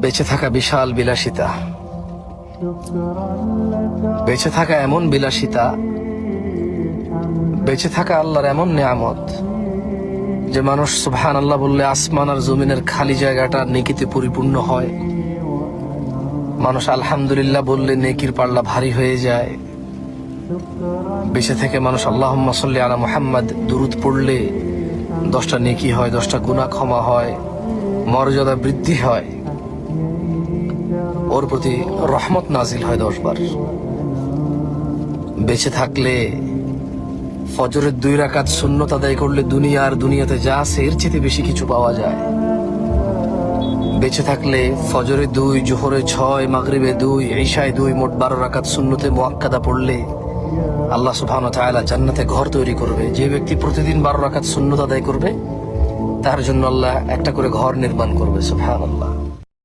বেঁচে থাকা বিশাল বিলাসিতা, বেঁচে থাকা এমন বিলাসিতা, বেঁচে থাকা আল্লাহর এমন নিয়ামত যে মানুষ সুবহানাল্লাহ বললে আসমান আর জমিনের খালি জায়গাটা নেকিতে পরিপূর্ণ হয়। মানুষ আলহামদুলিল্লাহ বললে নেকির পাল্লা ভারী হয়ে যায়। বেঁচে থেকে মানুষ আল্লাহুম্মা সাল্লি আলা মুহাম্মাদ দুরূদ পড়লে 10টা নেকি হয়, 10টা গুনাহ ক্ষমা হয়, মর্যাদা বৃদ্ধি হয়, ওর প্রতি রহমত নাজিল হয় 10 বার। বেঁচে থাকলে ফজরের 2 রাকাত সুন্নত আদায় করলে দুনিয়া আর দুনিয়াতে যা আছে এর চেয়ে বেশি কিছু পাওয়া যায়। বেঁচে থাকলে ফজরে 2, জোহরে 6, মাগরিবে 2, ইশায় 2, মোট 12 রাকাত সুন্নতে মুআক্কাদা পড়লে আল্লাহ সুবহানাহু ওয়া তাআলা জান্নাতে ঘর তৈরি করবে। যে ব্যক্তি প্রতিদিন 12 রাকাত সুন্নত আদায় করবে তার জন্য আল্লাহ একটা করে ঘর নির্মাণ করবে। সুবহানাল্লাহ।